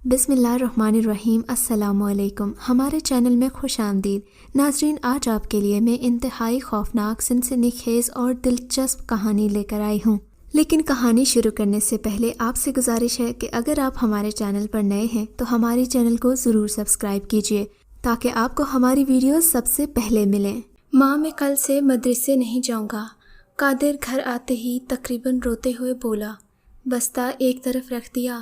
بسم اللہ الرحمن الرحیم۔ السلام علیکم، ہمارے چینل میں خوش آمدید ناظرین۔ آج آپ کے لیے میں انتہائی خوفناک، سنسنی خیز اور دلچسپ کہانی لے کر آئی ہوں، لیکن کہانی شروع کرنے سے پہلے آپ سے گزارش ہے کہ اگر آپ ہمارے چینل پر نئے ہیں تو ہمارے چینل کو ضرور سبسکرائب کیجیے تاکہ آپ کو ہماری ویڈیوز سب سے پہلے ملیں۔ ماں، میں کل سے مدرسے نہیں جاؤں گا، قادر گھر آتے ہی تقریباً روتے ہوئے بولا۔ بستہ ایک طرف رکھ دیا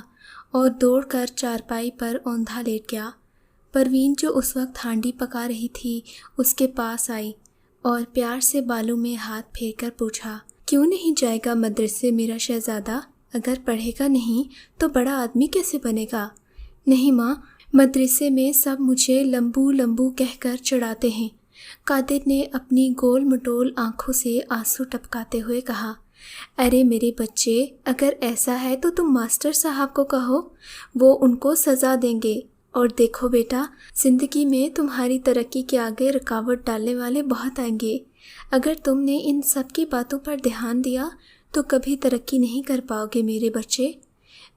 اور دوڑ کر چارپائی پر اوندھا لیٹ گیا۔ پروین جو اس وقت ہانڈی پکا رہی تھی اس کے پاس آئی اور پیار سے بالوں میں ہاتھ پھیر کر پوچھا، کیوں نہیں جائے گا مدرسے میرا شہزادہ؟ اگر پڑھے گا نہیں تو بڑا آدمی کیسے بنے گا؟ نہیں ماں، مدرسے میں سب مجھے لمبو لمبو کہہ کر چڑھاتے ہیں، قادر نے اپنی گول مٹول آنکھوں سے آنسو ٹپکاتے ہوئے کہا۔ ارے میرے بچے، اگر ایسا ہے تو تم ماسٹر صاحب کو کہو، وہ ان کو سزا دیں گے۔ اور دیکھو بیٹا، زندگی میں تمہاری ترقی کے آگے رکاوٹ ڈالنے والے بہت آئیں گے۔ اگر تم نے ان سب کی باتوں پر دھیان دیا تو کبھی ترقی نہیں کر پاؤ گے میرے بچے۔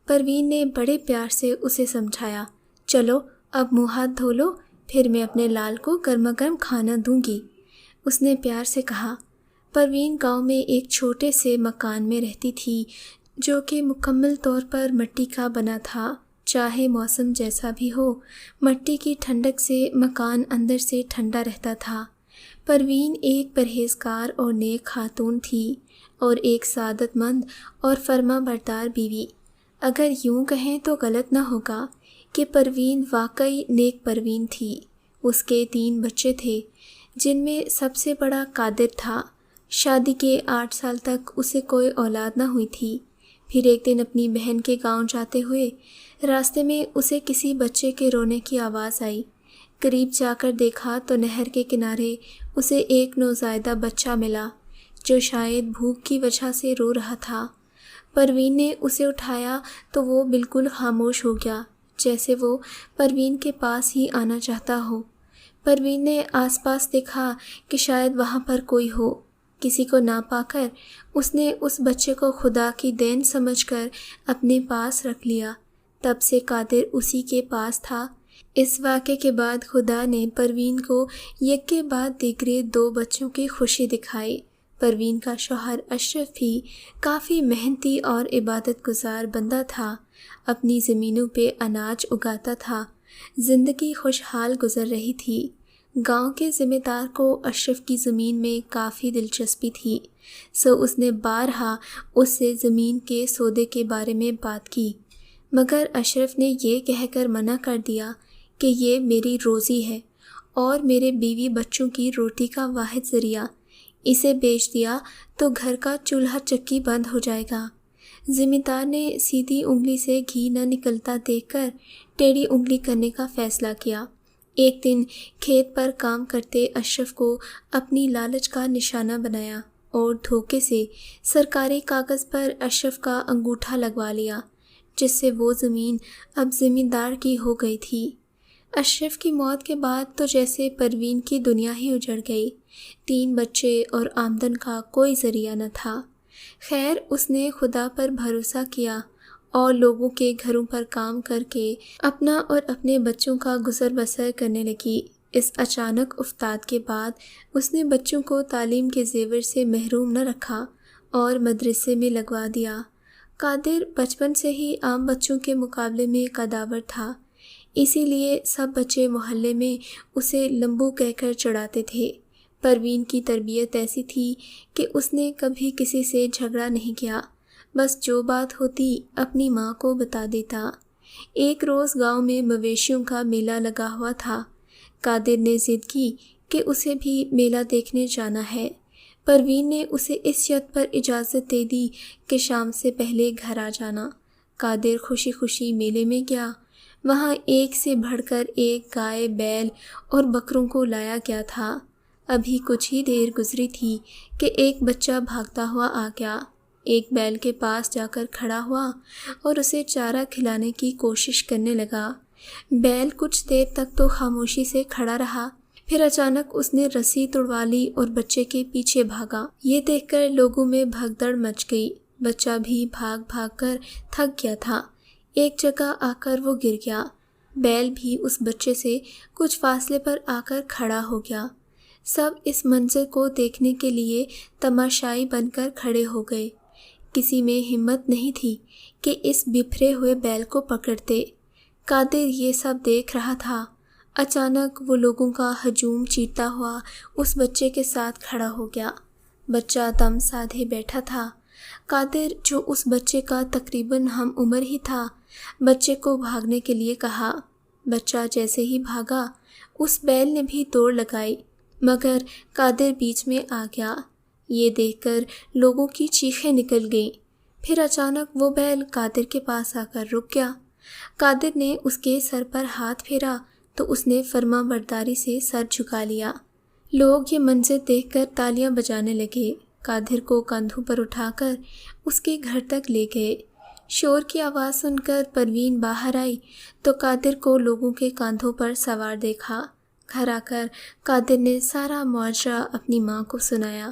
پروین نے بڑے پیار سے اسے سمجھایا۔ چلو اب منہ ہاتھ دھو لو، پھر میں اپنے لال کو گرما گرم کھانا دوں گی، اس نے پیار سے کہا۔ پروین گاؤں میں ایک چھوٹے سے مکان میں رہتی تھی جو کہ مکمل طور پر مٹی کا بنا تھا۔ چاہے موسم جیسا بھی ہو، مٹی کی ٹھنڈک سے مکان اندر سے ٹھنڈا رہتا تھا۔ پروین ایک پرہیزگار اور نیک خاتون تھی اور ایک سعادت مند اور فرما بردار بیوی۔ اگر یوں کہیں تو غلط نہ ہوگا کہ پروین واقعی نیک پروین تھی۔ اس کے 3 بچے تھے جن میں سب سے بڑا قادر تھا۔ شادی کے 8 سال تک اسے کوئی اولاد نہ ہوئی تھی۔ پھر ایک دن اپنی بہن کے گاؤں جاتے ہوئے راستے میں اسے کسی بچے کے رونے کی آواز آئی۔ قریب جا کر دیکھا تو نہر کے کنارے اسے ایک نوزائیدہ بچہ ملا جو شاید بھوک کی وجہ سے رو رہا تھا۔ پروین نے اسے اٹھایا تو وہ بالکل خاموش ہو گیا، جیسے وہ پروین کے پاس ہی آنا چاہتا ہو۔ پروین نے آس پاس دیکھا کہ شاید وہاں پر کوئی ہو۔ کسی کو نہ پا کر اس نے اس بچے کو خدا کی دین سمجھ کر اپنے پاس رکھ لیا۔ تب سے قادر اسی کے پاس تھا۔ اس واقعے کے بعد خدا نے پروین کو یک کے بعد دیگرے 2 بچوں کی خوشی دکھائی۔ پروین کا شوہر اشرف بھی کافی محنتی اور عبادت گزار بندہ تھا، اپنی زمینوں پہ اناج اگاتا تھا۔ زندگی خوشحال گزر رہی تھی۔ گاؤں کے ذمہ دار کو اشرف کی زمین میں کافی دلچسپی تھی، سو اس نے بارہا اس سے زمین کے سودے کے بارے میں بات کی، مگر اشرف نے یہ کہہ کر منع کر دیا کہ یہ میری روزی ہے اور میرے بیوی بچوں کی روٹی کا واحد ذریعہ، اسے بیچ دیا تو گھر کا چولہا چکی بند ہو جائے گا۔ ذمہ دار نے سیدھی انگلی سے گھی نہ نکلتا دیکھ کر ٹیڑھی انگلی کرنے کا فیصلہ کیا۔ ایک دن کھیت پر کام کرتے اشرف کو اپنی لالچ کا نشانہ بنایا اور دھوکے سے سرکاری کاغذ پر اشرف کا انگوٹھا لگوا لیا، جس سے وہ زمین اب ذمہ دار کی ہو گئی تھی۔ اشرف کی موت کے بعد تو جیسے پروین کی دنیا ہی اجڑ گئی۔ 3 بچے اور آمدن کا کوئی ذریعہ نہ تھا۔ خیر، اس نے خدا پر بھروسہ کیا اور لوگوں کے گھروں پر کام کر کے اپنا اور اپنے بچوں کا گزر بسر کرنے لگی۔ اس اچانک افتاد کے بعد اس نے بچوں کو تعلیم کے زیور سے محروم نہ رکھا اور مدرسے میں لگوا دیا۔ قادر بچپن سے ہی عام بچوں کے مقابلے میں قداور تھا، اسی لیے سب بچے محلے میں اسے لمبو کہہ کر چڑھاتے تھے۔ پروین کی تربیت ایسی تھی کہ اس نے کبھی کسی سے جھگڑا نہیں کیا، بس جو بات ہوتی اپنی ماں کو بتا دیتا۔ ایک روز گاؤں میں مویشیوں کا میلہ لگا ہوا تھا۔ قادر نے ضد کی کہ اسے بھی میلہ دیکھنے جانا ہے۔ پروین نے اسے اس شرط پر اجازت دے دی کہ شام سے پہلے گھر آ جانا۔ قادر خوشی خوشی میلے میں گیا۔ وہاں ایک سے بڑھ کر ایک گائے، بیل اور بکروں کو لایا گیا تھا۔ ابھی کچھ ہی دیر گزری تھی کہ ایک بچہ بھاگتا ہوا آ گیا، ایک بیل کے پاس جا کر کھڑا ہوا اور اسے چارہ کھلانے کی کوشش کرنے لگا۔ بیل کچھ دیر تک تو خاموشی سے کھڑا رہا، پھر اچانک اس نے رسی توڑوا لی اور بچے کے پیچھے بھاگا۔ یہ دیکھ کر لوگوں میں بھگدڑ مچ گئی۔ بچہ بھی بھاگ بھاگ کر تھک گیا تھا، ایک جگہ آ کر وہ گر گیا۔ بیل بھی اس بچے سے کچھ فاصلے پر آ کر کھڑا ہو گیا۔ سب اس منظر کو دیکھنے کے لیے تماشائی بن کر کھڑے ہو گئے۔ کسی میں ہمت نہیں تھی کہ اس بپھرے ہوئے بیل کو پکڑتے۔ قادر یہ سب دیکھ رہا تھا۔ اچانک وہ لوگوں کا ہجوم چیرتا ہوا اس بچے کے ساتھ کھڑا ہو گیا۔ بچہ دم سادھے بیٹھا تھا۔ قادر، جو اس بچے کا تقریباً ہم عمر ہی تھا، بچے کو بھاگنے کے لیے کہا۔ بچہ جیسے ہی بھاگا، اس بیل نے بھی دوڑ لگائی، مگر قادر بیچ میں آ گیا۔ یہ دیکھ کر لوگوں کی چیخیں نکل گئیں۔ پھر اچانک وہ بیل قادر کے پاس آ کر رک گیا۔ قادر نے اس کے سر پر ہاتھ پھیرا تو اس نے فرما برداری سے سر جھکا لیا۔ لوگ یہ منظر دیکھ کر تالیاں بجانے لگے۔ قادر کو کندھوں پر اٹھا کر اس کے گھر تک لے گئے۔ شور کی آواز سن کر پروین باہر آئی تو قادر کو لوگوں کے کاندھوں پر سوار دیکھا۔ گھر آ کر قادر نے سارا ماجرا اپنی ماں کو سنایا۔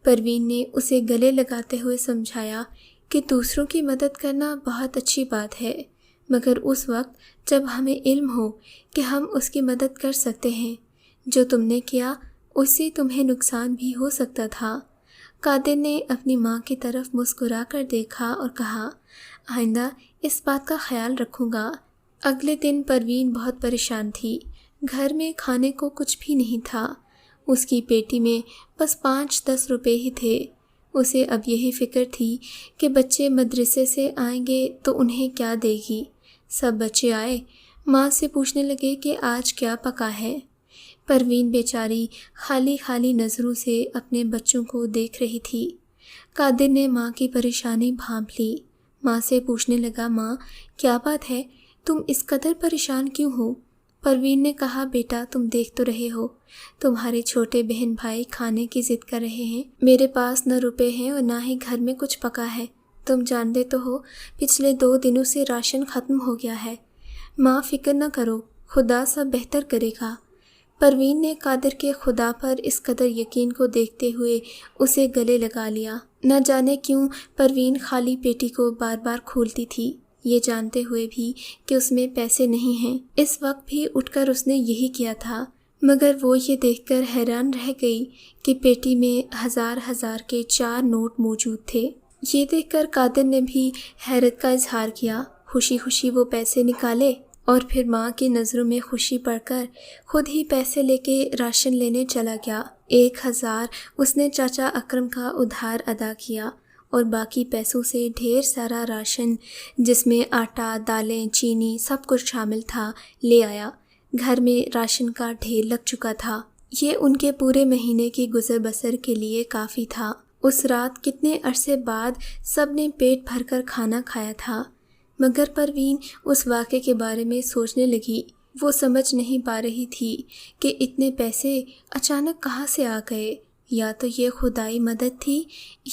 پروین نے اسے گلے لگاتے ہوئے سمجھایا کہ دوسروں کی مدد کرنا بہت اچھی بات ہے، مگر اس وقت جب ہمیں علم ہو کہ ہم اس کی مدد کر سکتے ہیں۔ جو تم نے کیا اس سے تمہیں نقصان بھی ہو سکتا تھا۔ قادر نے اپنی ماں کی طرف مسکرا کر دیکھا اور کہا، آئندہ اس بات کا خیال رکھوں گا۔ اگلے دن پروین بہت پریشان تھی۔ گھر میں کھانے کو کچھ بھی نہیں تھا۔ اس کی پیٹی میں بس 5-10 روپے ہی تھے۔ اسے اب یہی فکر تھی کہ بچے مدرسے سے آئیں گے تو انہیں کیا دے گی۔ سب بچے آئے، ماں سے پوچھنے لگے کہ آج کیا پکا ہے۔ پروین بیچاری خالی خالی نظروں سے اپنے بچوں کو دیکھ رہی تھی۔ قادر نے ماں کی پریشانی بھانپ لی۔ ماں سے پوچھنے لگا، ماں کیا بات ہے، تم اس قدر پریشان کیوں ہو؟ پروین نے کہا، بیٹا تم دیکھ تو رہے ہو، تمہارے چھوٹے بہن بھائی کھانے کی ضد کر رہے ہیں۔ میرے پاس نہ روپے ہیں اور نہ ہی گھر میں کچھ پکا ہے۔ تم جانتے تو ہو پچھلے 2 دنوں سے راشن ختم ہو گیا ہے۔ ماں فکر نہ کرو، خدا سب بہتر کرے گا۔ پروین نے قادر کے خدا پر اس قدر یقین کو دیکھتے ہوئے اسے گلے لگا لیا۔ نہ جانے کیوں پروین خالی پیٹی کو بار بار کھولتی تھی، یہ جانتے ہوئے بھی کہ اس میں پیسے نہیں ہیں۔ اس وقت بھی اٹھ کر اس نے یہی کیا تھا، مگر وہ یہ دیکھ کر حیران رہ گئی کہ پیٹی میں 1000 کے 4 نوٹ موجود تھے۔ یہ دیکھ کر قادر نے بھی حیرت کا اظہار کیا۔ خوشی خوشی وہ پیسے نکالے اور پھر ماں کی نظروں میں خوشی پڑ کر خود ہی پیسے لے کے راشن لینے چلا گیا۔ 1000 اس نے چاچا اکرم کا ادھار ادا کیا اور باقی پیسوں سے ڈھیر سارا راشن، جس میں آٹا، دالیں، چینی سب کچھ شامل تھا، لے آیا۔ گھر میں راشن کا ڈھیر لگ چکا تھا۔ یہ ان کے پورے مہینے کی گزر بسر کے لیے کافی تھا۔ اس رات کتنے عرصے بعد سب نے پیٹ بھر کر کھانا کھایا تھا، مگر پروین اس واقعے کے بارے میں سوچنے لگی۔ وہ سمجھ نہیں پا رہی تھی کہ اتنے پیسے اچانک کہاں سے آ گئے۔ یا تو یہ خدائی مدد تھی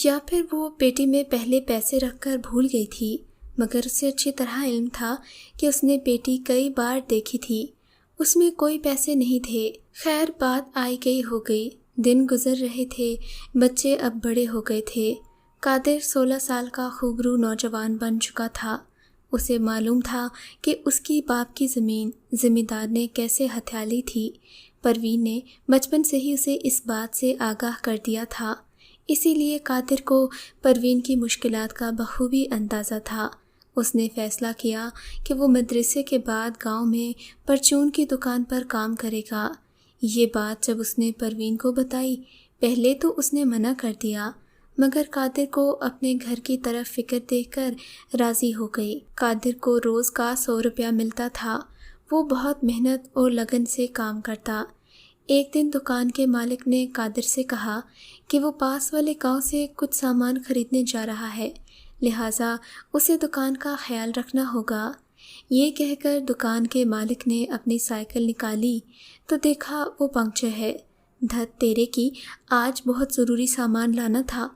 یا پھر وہ پیٹی میں پہلے پیسے رکھ کر بھول گئی تھی، مگر اسے اچھی طرح علم تھا کہ اس نے پیٹی کئی بار دیکھی تھی، اس میں کوئی پیسے نہیں تھے۔ خیر بات آئی گئی ہو گئی، دن گزر رہے تھے، بچے اب بڑے ہو گئے تھے۔ قادر 16 سال کا خوبرو نوجوان بن چکا تھا۔ اسے معلوم تھا کہ اس کی باپ کی زمین ذمہ دار نے کیسے ہتھیا لی تھی۔ پروین نے بچپن سے ہی اسے اس بات سے آگاہ کر دیا تھا، اسی لیے قادر کو پروین کی مشکلات کا بخوبی اندازہ تھا۔ اس نے فیصلہ کیا کہ وہ مدرسے کے بعد گاؤں میں پرچون کی دکان پر کام کرے گا۔ یہ بات جب اس نے پروین کو بتائی، پہلے تو اس نے منع کر دیا، مگر قادر کو اپنے گھر کی طرف فکر دیکھ کر راضی ہو گئی۔ قادر کو روز کا 100 روپیہ ملتا تھا۔ وہ بہت محنت اور لگن سے کام کرتا۔ ایک دن دکان کے مالک نے قادر سے کہا کہ وہ پاس والے گاؤں سے کچھ سامان خریدنے جا رہا ہے، لہٰذا اسے دکان کا خیال رکھنا ہوگا۔ یہ کہہ کر دکان کے مالک نے اپنی سائیکل نکالی تو دیکھا وہ پنکچر ہے۔ دھت تیرے کی، آج بہت ضروری سامان لانا تھا،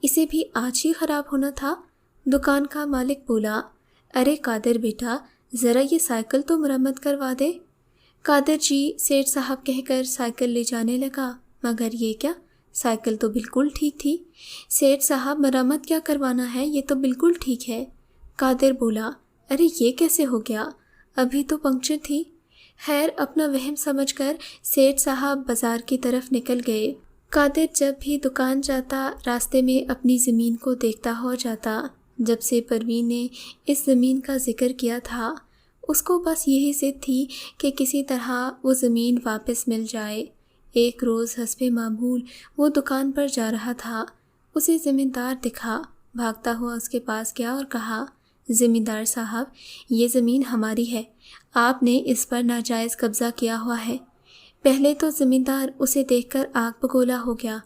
اسے بھی آج ہی خراب ہونا تھا۔ دکان کا مالک بولا، ارے قادر بیٹا، ذرا یہ سائیکل تو مرمت کروا دے۔ قادر جی سیٹھ صاحب کہہ کر سائیکل لے جانے لگا، مگر یہ کیا، سائیکل تو بالکل ٹھیک تھی۔ سیٹھ صاحب مرمت کیا کروانا ہے، یہ تو بالکل ٹھیک ہے۔ قادر بولا، ارے یہ کیسے ہو گیا؟ ابھی تو پنکچر تھی۔ خیر، اپنا وہم سمجھ کر سیٹھ صاحب بازار کی طرف نکل گئے۔ قادر جب بھی دکان جاتا راستے میں اپنی زمین کو دیکھتا ہو جاتا۔ جب سے پروین نے اس زمین کا ذکر کیا تھا اس کو بس یہی ضد تھی کہ کسی طرح وہ زمین واپس مل جائے۔ ایک روز حسب معمول وہ دکان پر جا رہا تھا، اسے زمیندار دکھا، بھاگتا ہوا اس کے پاس گیا اور کہا، زمیندار صاحب، یہ زمین ہماری ہے، آپ نے اس پر ناجائز قبضہ کیا ہوا ہے۔ پہلے تو زمیندار اسے دیکھ کر آگ بگولا ہو گیا،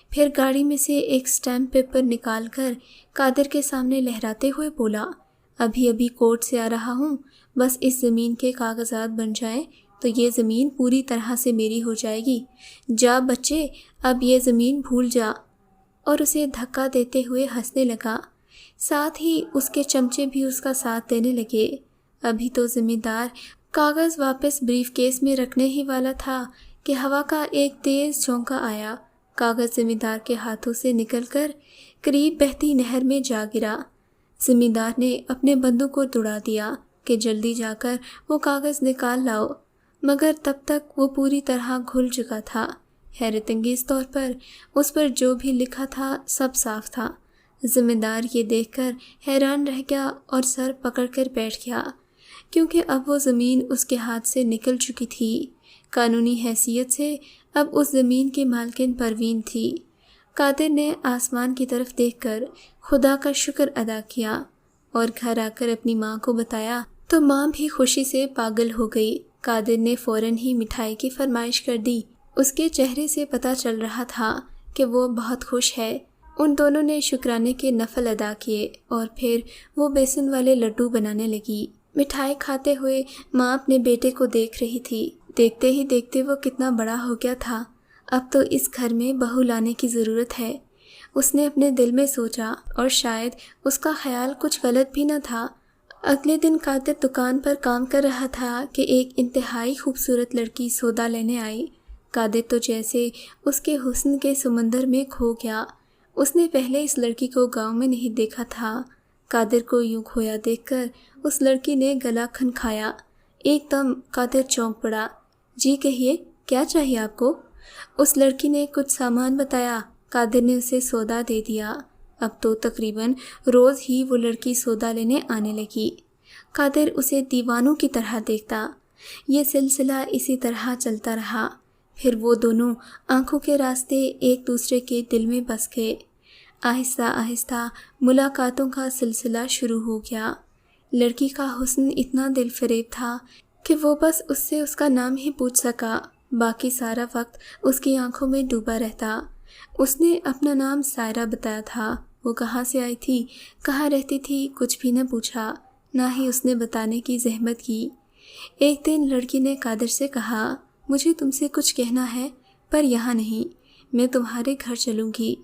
پھر گاڑی میں سے ایک سٹیمپ پیپر نکال کر قادر کے سامنے لہراتے ہوئے بولا، ابھی ابھی کورٹ سے آ رہا ہوں، بس اس زمین کے کاغذات بن جائیں تو یہ زمین پوری طرح سے میری ہو جائے گی۔ جا بچے، اب یہ زمین بھول جا۔ اور اسے دھکا دیتے ہوئے ہنسنے لگا، ساتھ ہی اس کے چمچے بھی اس کا ساتھ دینے لگے۔ ابھی تو زمیندار کاغذ واپس بریف کیس میں رکھنے ہی والا تھا کہ ہوا کا ایک تیز جھونکا آیا، کاغذ زمیندار کے ہاتھوں سے نکل کر قریب بہتی نہر میں جا گرا۔ زمیندار نے اپنے بندوں کو دوڑا دیا کہ جلدی جا کر وہ کاغذ نکال لاؤ، مگر تب تک وہ پوری طرح گھل چکا تھا۔ حیرت انگیز طور پر اس پر جو بھی لکھا تھا سب صاف تھا۔ زمیندار یہ دیکھ کر حیران رہ گیا اور سر پکڑ کر بیٹھ گیا، کیونکہ اب وہ زمین اس کے ہاتھ سے نکل چکی تھی۔ قانونی حیثیت سے اب اس زمین کی مالکن پروین تھی۔ قادر نے آسمان کی طرف دیکھ کر خدا کا شکر ادا کیا اور گھر آ کر اپنی ماں کو بتایا تو ماں بھی خوشی سے پاگل ہو گئی۔ قادر نے فوراً ہی مٹھائی کی فرمائش کر دی۔ اس کے چہرے سے پتہ چل رہا تھا کہ وہ بہت خوش ہے۔ ان دونوں نے شکرانے کے نفل ادا کیے اور پھر وہ بیسن والے لڈو بنانے لگی۔ مٹھائی کھاتے ہوئے ماں اپنے بیٹے کو دیکھ رہی تھی۔ دیکھتے ہی دیکھتے وہ کتنا بڑا ہو گیا تھا، اب تو اس گھر میں بہو لانے کی ضرورت ہے، اس نے اپنے دل میں سوچا، اور شاید اس کا خیال کچھ غلط بھی نہ تھا۔ اگلے دن قادر دکان پر کام کر رہا تھا کہ ایک انتہائی خوبصورت لڑکی سودا لینے آئی۔ قادر تو جیسے اس کے حسن کے سمندر میں کھو گیا۔ اس نے پہلے اس لڑکی کو گاؤں میں نہیں دیکھا تھا۔ قادر کو یوں کھویا دیکھ کر اس لڑکی نے گلا کھنکھایا۔ ایک دم قادر چونک پڑا۔ جی کہیے، کیا چاہیے آپ کو؟ اس لڑکی نے کچھ سامان بتایا۔ قادر نے اسے سودا دے دیا۔ اب تو تقریباً روز ہی وہ لڑکی سودا لینے آنے لگی۔ قادر اسے دیوانوں کی طرح دیکھتا۔ یہ سلسلہ اسی طرح چلتا رہا۔ پھر وہ دونوں آنکھوں کے راستے ایک دوسرے کے دل میں بس گئے۔ آہستہ آہستہ ملاقاتوں کا سلسلہ شروع ہو گیا۔ لڑکی کا حسن اتنا دل فریب تھا کہ وہ بس اس سے اس کا نام ہی پوچھ سکا، باقی سارا وقت اس کی آنکھوں میں ڈوبا رہتا۔ اس نے اپنا نام سائرہ بتایا تھا۔ وہ کہاں سے آئی تھی، کہاں رہتی تھی، کچھ بھی نہ پوچھا، نہ ہی اس نے بتانے کی زحمت کی۔ ایک دن لڑکی نے قادر سے کہا، مجھے تم سے کچھ کہنا ہے، پر یہاں نہیں، میں تمہارے گھر چلوں گی۔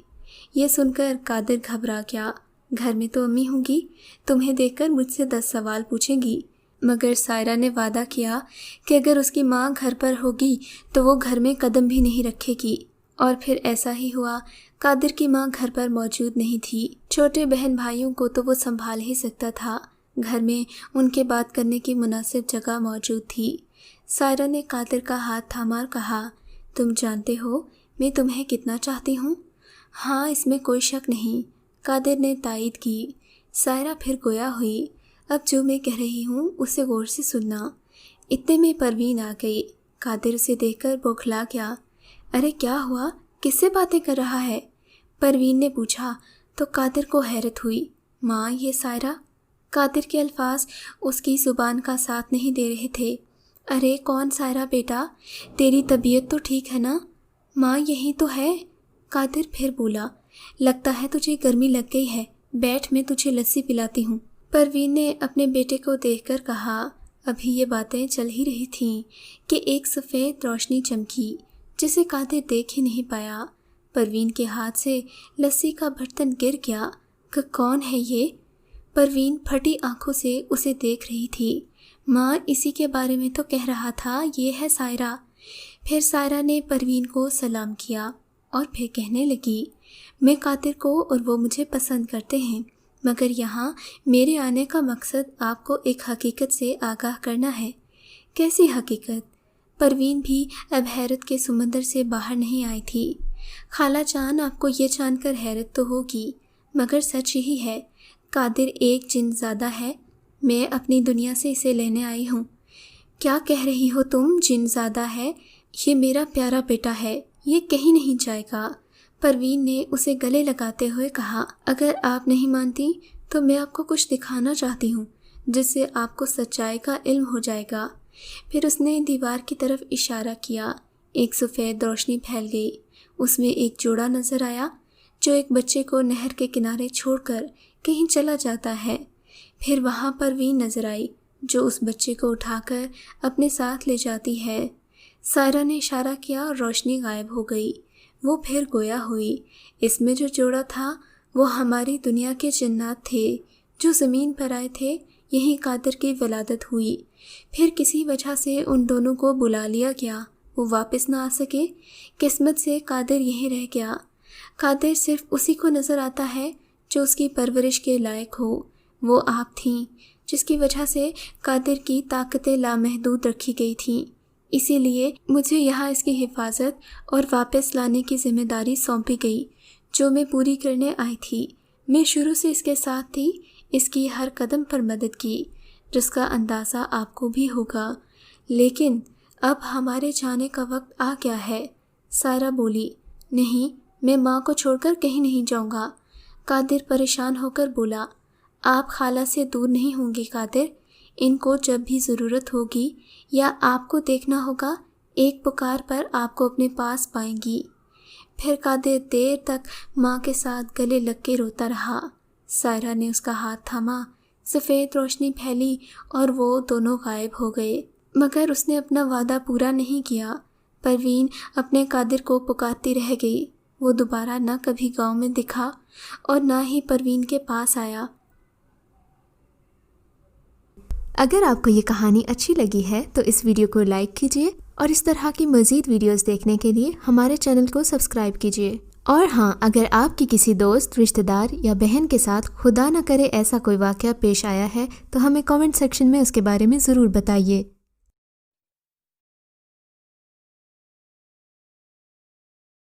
یہ سن کر قادر گھبرا گیا۔ گھر میں تو امی ہوں گی، تمہیں دیکھ کر مجھ سے 10 سوال پوچھیں گی۔ مگر سائرہ نے وعدہ کیا کہ اگر اس کی ماں گھر پر ہوگی تو وہ گھر میں قدم بھی نہیں رکھے گی۔ اور پھر ایسا ہی ہوا۔ قادر کی ماں گھر پر موجود نہیں تھی۔ چھوٹے بہن بھائیوں کو تو وہ سنبھال ہی سکتا تھا، گھر میں ان کے بات کرنے کی مناسب جگہ موجود تھی۔ سائرہ نے قادر کا ہاتھ تھاما اور کہا، تم جانتے ہو میں تمہیں کتنا چاہتی ہوں؟ ہاں، اس میں کوئی شک نہیں، قادر نے تائید کی۔ سائرہ پھر گویا ہوئی، اب جو میں کہہ رہی ہوں اسے غور سے سننا۔ اتنے میں پروین آ گئی۔ قادر اسے دیکھ کر بوکھلا گیا۔ ارے کیا ہوا، کس سے باتیں کر رہا ہے؟ پروین نے پوچھا تو قادر کو حیرت ہوئی۔ ماں، یہ سائرہ؟ قادر کے الفاظ اس کی زبان کا ساتھ نہیں دے رہے تھے۔ ارے کون سائرہ بیٹا، تیری طبیعت تو ٹھیک ہے نا؟ ماں یہی تو ہے۔ قادر پھر بولا، لگتا ہے تجھے گرمی لگ گئی ہے، بیٹھ میں تجھے لسی پلاتی ہوں۔ پروین نے اپنے بیٹے کو دیکھ کر کہا۔ ابھی یہ باتیں چل ہی رہی تھیں کہ ایک سفید روشنی چمکی جسے قادر دیکھ ہی نہیں پایا۔ پروین کے ہاتھ سے لسی کا برتن گر گیا۔ کہ کون ہے یہ؟ پروین پھٹی آنکھوں سے اسے دیکھ رہی تھی۔ ماں، اسی کے بارے میں تو کہہ رہا تھا، یہ ہے سائرہ۔ پھر سائرہ نے پروین کو سلام کیا اور پھر کہنے لگی، میں قادر کو اور وہ مجھے پسند کرتے ہیں، مگر یہاں میرے آنے کا مقصد آپ کو ایک حقیقت سے آگاہ کرنا ہے۔ کیسی حقیقت؟ پروین بھی اب حیرت کے سمندر سے باہر نہیں آئی تھی۔ خالہ جان، آپ کو یہ جان کر حیرت تو ہوگی، مگر سچ یہی ہے، قادر ایک جن زادہ ہے۔ میں اپنی دنیا سے اسے لینے آئی ہوں۔ کیا کہہ رہی ہو تم؟ جن زادہ ہے؟ یہ میرا پیارا بیٹا ہے، یہ کہیں نہیں جائے گا۔ پروین نے اسے گلے لگاتے ہوئے کہا۔ اگر آپ نہیں مانتی تو میں آپ کو کچھ دکھانا چاہتی ہوں جس سے آپ کو سچائی کا علم ہو جائے گا۔ پھر اس نے دیوار کی طرف اشارہ کیا۔ ایک سفید روشنی پھیل گئی۔ اس میں ایک جوڑا نظر آیا جو ایک بچے کو نہر کے کنارے چھوڑ کر کہیں چلا جاتا ہے۔ پھر وہاں پروین نظر آئی جو اس بچے کو اٹھا کر اپنے ساتھ لے جاتی ہے۔ سائرہ نے اشارہ کیا اور روشنی غائب ہو گئی۔ وہ پھر گویا ہوئی۔ اس میں جو جوڑا تھا وہ ہماری دنیا کے جنات تھے جو زمین پر آئے تھے۔ یہیں قادر کی ولادت ہوئی۔ پھر کسی وجہ سے ان دونوں کو بلا لیا گیا۔ وہ واپس نہ آ سکے۔ قسمت سے قادر یہیں رہ گیا۔ قادر صرف اسی کو نظر آتا ہے جو اس کی پرورش کے لائق ہو۔ وہ آپ تھیں جس کی وجہ سے قادر کی طاقتیں لامحدود رکھی گئی تھیں۔ اسی لیے مجھے یہاں اس کی حفاظت اور واپس لانے کی ذمہ داری سونپی گئی جو میں پوری کرنے آئی تھی۔ میں شروع سے اس کے ساتھ تھی، اس کی ہر قدم پر مدد کی، جس کا اندازہ آپ کو بھی ہوگا۔ لیکن اب ہمارے جانے کا وقت آ گیا ہے۔ سائرہ بولی۔ نہیں، میں ماں کو چھوڑ کر کہیں نہیں جاؤں گا۔ قادر پریشان ہو کر بولا۔ آپ خالہ سے دور نہیں ہوں گے قادر، ان کو جب بھی ضرورت ہوگی یا آپ کو دیکھنا ہوگا ایک پکار پر آپ کو اپنے پاس پائیں گی۔ پھر قادر دیر تک ماں کے ساتھ گلے لگ کے روتا رہا۔ سائرہ نے اس کا ہاتھ تھاما، سفید روشنی پھیلی اور وہ دونوں غائب ہو گئے۔ مگر اس نے اپنا وعدہ پورا نہیں کیا۔ پروین اپنے قادر کو پکارتی رہ گئی۔ وہ دوبارہ نہ کبھی گاؤں میں دکھا اور نہ ہی پروین کے پاس آیا۔ اگر آپ کو یہ کہانی اچھی لگی ہے تو اس ویڈیو کو لائک کیجیے اور اس طرح کی مزید ویڈیوز دیکھنے کے لیے ہمارے چینل کو سبسکرائب کیجیے۔ اور ہاں، اگر آپ کی کسی دوست، رشتہ دار یا بہن کے ساتھ خدا نہ کرے ایسا کوئی واقعہ پیش آیا ہے تو ہمیں کامنٹ سیکشن میں اس کے بارے میں ضرور بتائیے۔